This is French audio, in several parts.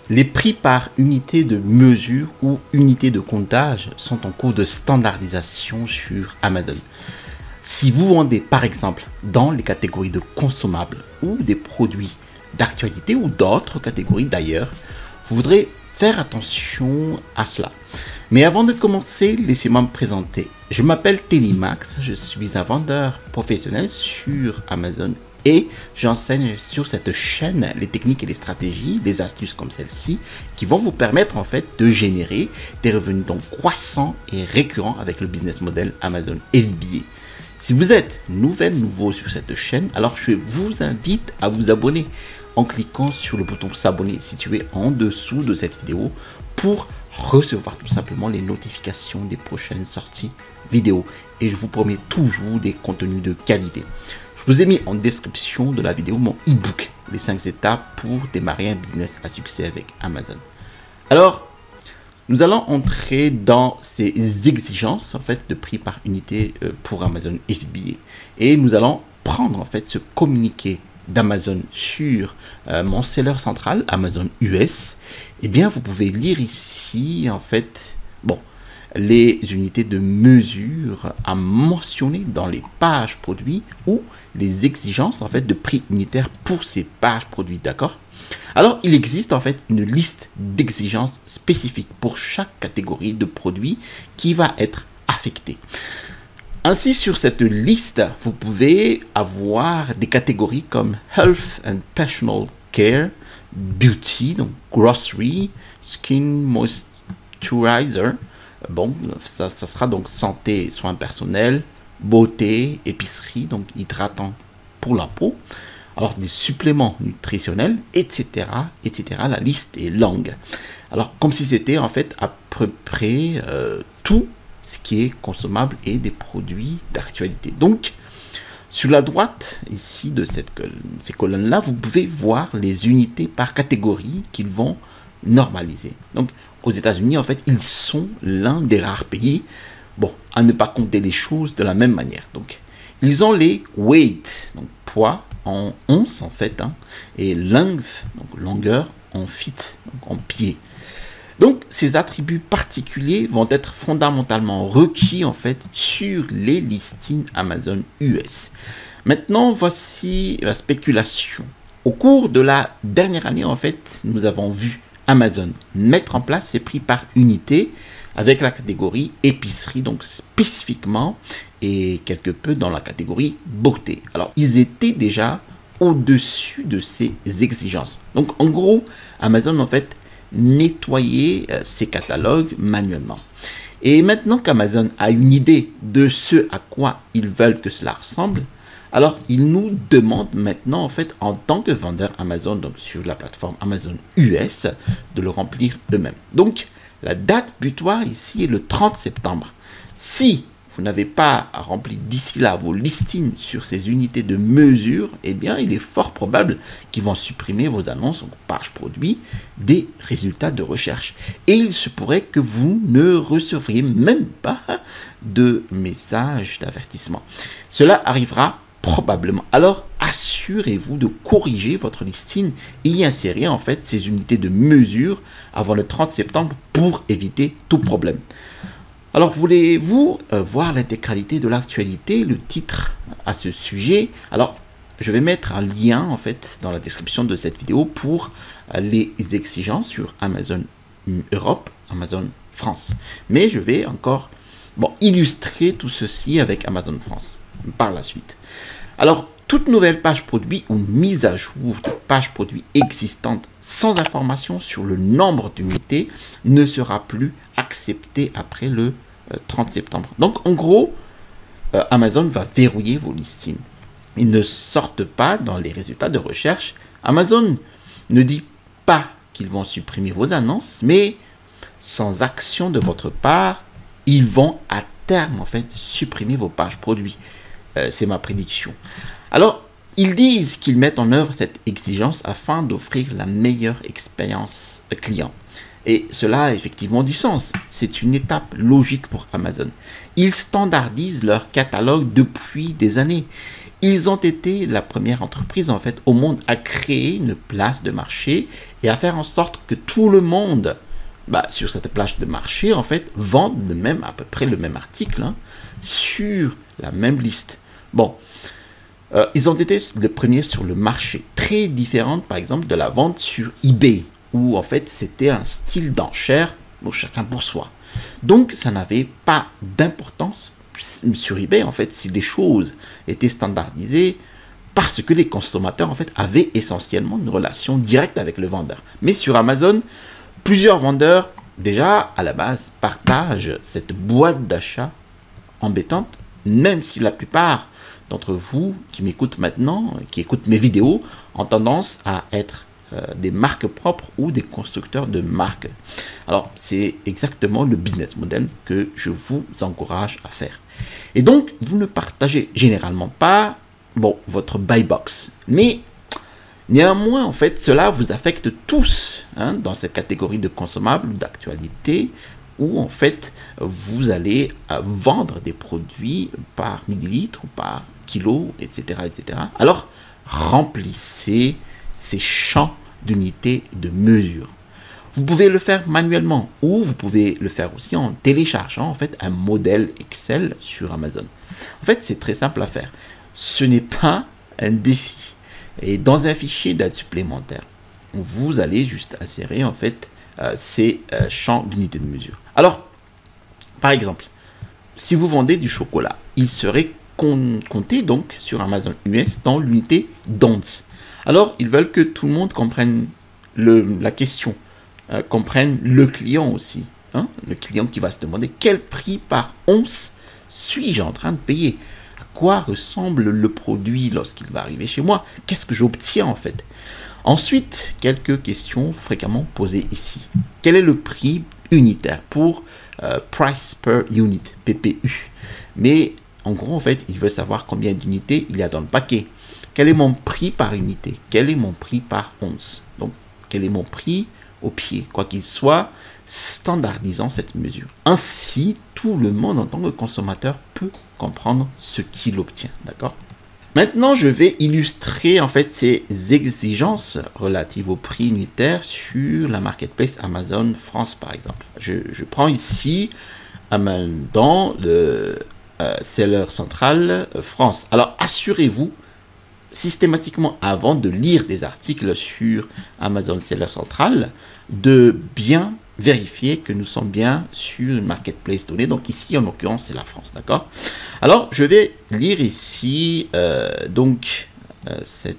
Les prix par unité de mesure ou unité de comptage sont en cours de standardisation sur Amazon. Si vous vendez par exemple dans les catégories de consommables ou des produits d'actualité ou d'autres catégories d'ailleurs, vous voudrez faire attention à cela. Mais avant de commencer, laissez-moi me présenter. Je m'appelle Télimax, je suis un vendeur professionnel sur Amazon et j'enseigne sur cette chaîne les techniques et les stratégies, des astuces comme celle-ci qui vont vous permettre en fait de générer des revenus donc croissants et récurrents avec le business model Amazon FBA. Si vous êtes nouveau sur cette chaîne, alors je vous invite à vous abonner en cliquant sur le bouton s'abonner situé en dessous de cette vidéo pour recevoir tout simplement les notifications des prochaines sorties vidéo. Et je vous promets toujours des contenus de qualité. Je vous ai mis en description de la vidéo mon e-book, les 5 étapes pour démarrer un business à succès avec Amazon. Alors, nous allons entrer dans ces exigences en fait de prix par unité pour Amazon FBA. Et nous allons prendre en fait ce communiqué d'Amazon sur mon seller central Amazon US. Eh bien, vous pouvez lire ici en fait, les unités de mesure à mentionner dans les pages produits ou les exigences en fait de prix unitaire pour ces pages produits, d'accord? Alors, il existe en fait une liste d'exigences spécifiques pour chaque catégorie de produits qui va être affectée. Ainsi, sur cette liste, vous pouvez avoir des catégories comme Health and Personal Care, Beauty, donc Grocery, Skin Moisturizer. Bon, ça sera donc santé et soins personnels, beauté, épicerie, donc hydratant pour la peau. Alors, des suppléments nutritionnels, etc., etc. La liste est longue. Alors, comme si c'était en fait à peu près tout ce qui est consommable et des produits d'actualité. Donc, sur la droite ici de ces colonnes-là, vous pouvez voir les unités par catégorie qu'ils vont normaliser. Donc, aux États-Unis, en fait, ils sont l'un des rares pays, à ne pas compter les choses de la même manière. Donc, ils ont les weight, donc poids en onces en fait, et length, donc longueur en feet, donc en pied. Donc, ces attributs particuliers vont être fondamentalement requis en fait sur les listings Amazon US. Maintenant, voici la spéculation. Au cours de la dernière année, en fait, nous avons vu Amazon mettre en place ses prix par unité avec la catégorie épicerie, donc spécifiquement, et quelque peu dans la catégorie beauté. Alors, ils étaient déjà au-dessus de ces exigences. Donc, en gros, Amazon, en fait, nettoyer ses catalogues manuellement. Et maintenant qu'Amazon a une idée de ce à quoi ils veulent que cela ressemble, alors ils nous demandent maintenant en fait en tant que vendeur Amazon, donc sur la plateforme Amazon US, de le remplir eux-mêmes. Donc la date butoir ici est le 30 septembre. Si vous n'avez pas rempli d'ici là vos listings sur ces unités de mesure, eh bien, il est fort probable qu'ils vont supprimer vos annonces, donc page produit, des résultats de recherche. Et il se pourrait que vous ne recevriez même pas de message d'avertissement. Cela arrivera probablement. Alors, assurez-vous de corriger votre listing et y insérer en fait ces unités de mesure avant le 30 septembre pour éviter tout problème. Alors, voulez-vous voir l'intégralité de l'actualité, le titre à ce sujet? Alors, je vais mettre un lien en fait dans la description de cette vidéo pour les exigences sur Amazon Europe, Amazon France. Mais je vais encore illustrer tout ceci avec Amazon France par la suite. Alors, toute nouvelle page produit ou mise à jour de page produit existante sans information sur le nombre d'unités ne sera plus acceptée après le 30 septembre. Donc, en gros, Amazon va verrouiller vos listings. Ils ne sortent pas dans les résultats de recherche. Amazon ne dit pas qu'ils vont supprimer vos annonces, mais sans action de votre part, ils vont à terme en fait supprimer vos pages produits. C'est ma prédiction. Alors, ils disent qu'ils mettent en œuvre cette exigence afin d'offrir la meilleure expérience client. Et cela a effectivement du sens. C'est une étape logique pour Amazon. Ils standardisent leur catalogue depuis des années. Ils ont été la première entreprise en fait au monde à créer une place de marché et à faire en sorte que tout le monde sur cette place de marché en fait vende à peu près le même article sur la même liste. Bon, ils ont été les premiers sur le marché, très différente par exemple de la vente sur eBay où en fait c'était un style d'enchère pour chacun pour soi. Donc ça n'avait pas d'importance sur eBay en fait si les choses étaient standardisées parce que les consommateurs en fait avaient essentiellement une relation directe avec le vendeur. Mais sur Amazon, plusieurs vendeurs déjà à la base partagent cette boîte d'achat embêtante, même si la plupart d'entre vous qui m'écoutent maintenant, qui écoutent mes vidéos, ont tendance à être des marques propres ou des constructeurs de marques. Alors, c'est exactement le business model que je vous encourage à faire. Et donc, vous ne partagez généralement pas votre buy box. Mais néanmoins, en fait, cela vous affecte tous dans cette catégorie de consommables ou d'actualité où, en fait, vous allez vendre des produits par millilitre ou par kilo, etc., etc. Alors, remplissez ces champs d'unités de mesure. Vous pouvez le faire manuellement ou vous pouvez le faire aussi en téléchargeant en fait un modèle Excel sur Amazon. En fait, c'est très simple à faire. Ce n'est pas un défi. Et dans un fichier d'aide supplémentaire, vous allez juste insérer en fait ces champs d'unités de mesure. Alors, par exemple, si vous vendez du chocolat, il serait compté donc sur Amazon US dans l'unité d'once. Alors, ils veulent que tout le monde comprenne la question, comprenne le client aussi. Le client qui va se demander quel prix par once suis-je en train de payer? À quoi ressemble le produit lorsqu'il va arriver chez moi? Qu'est-ce que j'obtiens en fait? Ensuite, quelques questions fréquemment posées ici. Quel est le prix unitaire pour Price per Unit, PPU? Mais en gros, en fait, il veut savoir combien d'unités il y a dans le paquet. Quel est mon prix par unité? Quel est mon prix par once? Donc, quel est mon prix au pied? Quoi qu'il soit, standardisant cette mesure. Ainsi, tout le monde en tant que consommateur peut comprendre ce qu'il obtient. D'accord? Maintenant, je vais illustrer en fait ces exigences relatives au prix unitaire sur la marketplace Amazon France, par exemple. Je prends ici dans le seller central France. Alors, assurez-vous systématiquement avant de lire des articles sur Amazon Seller Central de bien vérifier que nous sommes bien sur une marketplace donnée. Donc ici en l'occurrence c'est la France, d'accord? Alors je vais lire ici ces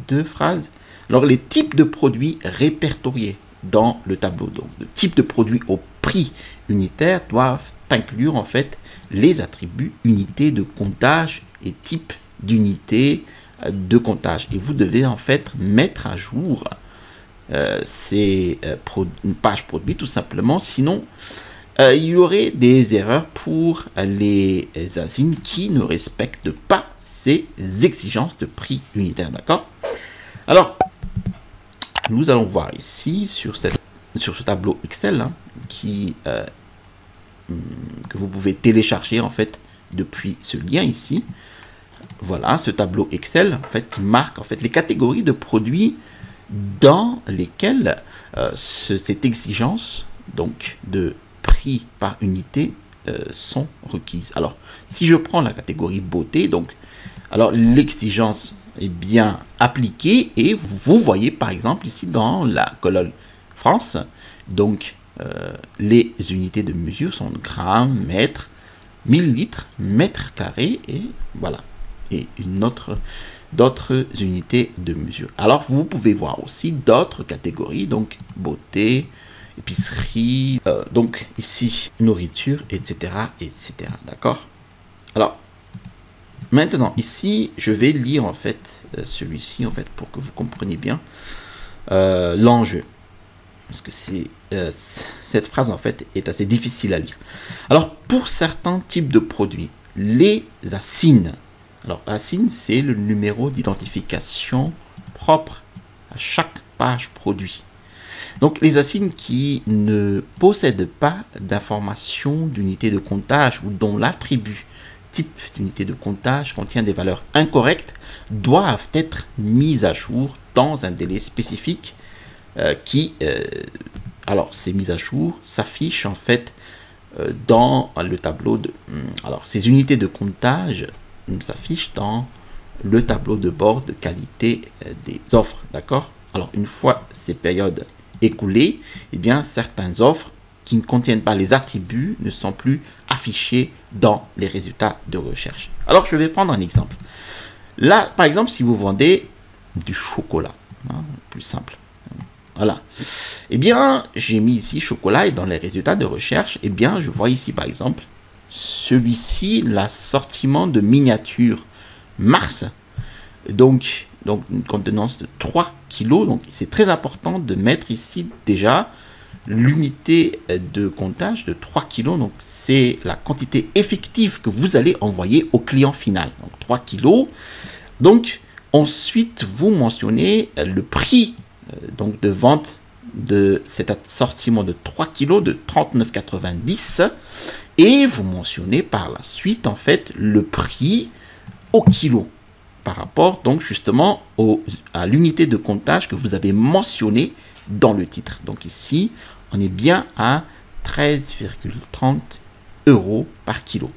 deux phrases. Alors les types de produits répertoriés dans le tableau, donc le type de produit au prix unitaire doivent inclure en fait les attributs unités de comptage et type d'unité de comptage. Et vous devez en fait mettre à jour ces pages produits tout simplement. Sinon, il y aurait des erreurs pour les insignes qui ne respectent pas ces exigences de prix unitaire. D'accord? Alors, nous allons voir ici sur ce tableau Excel que vous pouvez télécharger en fait depuis ce lien ici. Voilà, ce tableau Excel en fait qui marque en fait les catégories de produits dans lesquelles cette exigence donc de prix par unité sont requises. Alors, si je prends la catégorie beauté, donc alors l'exigence est bien appliquée et vous voyez par exemple ici dans la colonne France, donc les unités de mesure sont grammes, mètres, millilitres, mètres carrés et voilà. Et d'autres unités de mesure. Alors, vous pouvez voir aussi d'autres catégories, donc beauté, épicerie, donc ici, nourriture, etc., etc., d'accord? Alors, maintenant, ici, je vais lire, en fait, celui-ci, en fait, pour que vous compreniez bien l'enjeu. Parce que cette phrase, en fait, est assez difficile à lire. Alors, pour certains types de produits, les ASIN. Alors, ASIN, c'est le numéro d'identification propre à chaque page produit. Donc, les ASIN qui ne possèdent pas d'informations d'unité de comptage ou dont l'attribut type d'unité de comptage contient des valeurs incorrectes doivent être mises à jour dans un délai spécifique alors ces mises à jour s'affichent en fait dans le tableau de... Alors ces unités de comptage s'affichent dans le tableau de bord de qualité des offres, d'accord? Alors une fois ces périodes écoulées, eh bien certaines offres qui ne contiennent pas les attributs ne sont plus affichés dans les résultats de recherche. Alors, je vais prendre un exemple. Là, par exemple, si vous vendez du chocolat, plus simple. Voilà. Eh bien, j'ai mis ici chocolat et dans les résultats de recherche, eh bien, je vois ici, par exemple, celui-ci, l'assortiment de miniature Mars. Donc, une contenance de 3 kg. Donc, c'est très important de mettre ici déjà l'unité de comptage de 3 kg, donc c'est la quantité effective que vous allez envoyer au client final. Donc 3 kg. Donc ensuite, vous mentionnez le prix donc de vente de cet assortiment de 3 kg de 39,90 et vous mentionnez par la suite en fait le prix au kilo par rapport donc justement à l'unité de comptage que vous avez mentionné dans le titre. Donc ici, on est bien à 13,30 € par kilo.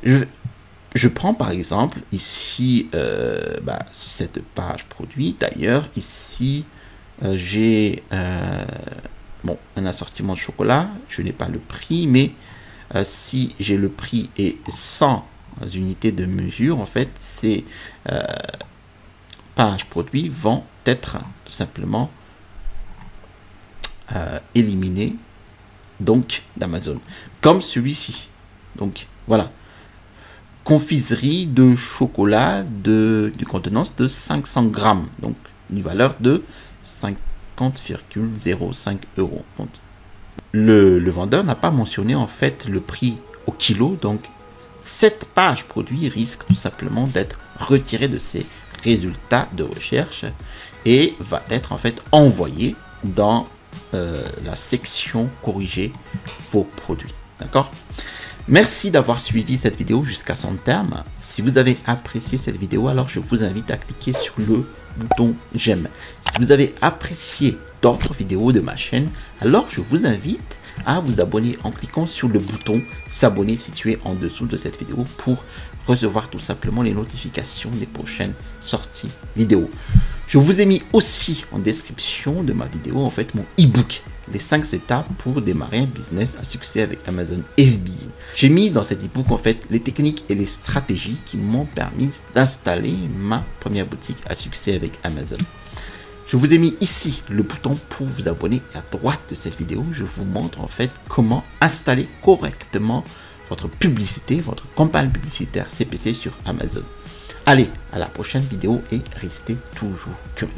Je prends par exemple ici cette page produit. D'ailleurs, ici, j'ai un assortiment de chocolat. Je n'ai pas le prix, mais si j'ai le prix et 100 unités de mesure, en fait, ces pages produits vont être tout simplement éliminé donc d'Amazon comme celui-ci. Donc voilà, confiserie de chocolat de contenance de 500 grammes, donc une valeur de 50,05 €. Donc le vendeur n'a pas mentionné en fait le prix au kilo, donc cette page produit risque tout simplement d'être retirée de ses résultats de recherche et va être en fait envoyée dans la section corriger vos produits. D'accord? Merci d'avoir suivi cette vidéo jusqu'à son terme. Si vous avez apprécié cette vidéo, alors je vous invite à cliquer sur le bouton j'aime. Si vous avez apprécié d'autres vidéos de ma chaîne, alors je vous invite à vous abonner en cliquant sur le bouton s'abonner situé en dessous de cette vidéo pour recevoir tout simplement les notifications des prochaines sorties vidéo. Je vous ai mis aussi en description de ma vidéo en fait mon e-book, les 5 étapes pour démarrer un business à succès avec Amazon FBA. J'ai mis dans cet e-book en fait les techniques et les stratégies qui m'ont permis d'installer ma première boutique à succès avec Amazon. Je vous ai mis ici le bouton pour vous abonner. À droite de cette vidéo, je vous montre en fait comment installer correctement votre publicité, votre campagne publicitaire CPC sur Amazon. Allez, à la prochaine vidéo et restez toujours curieux.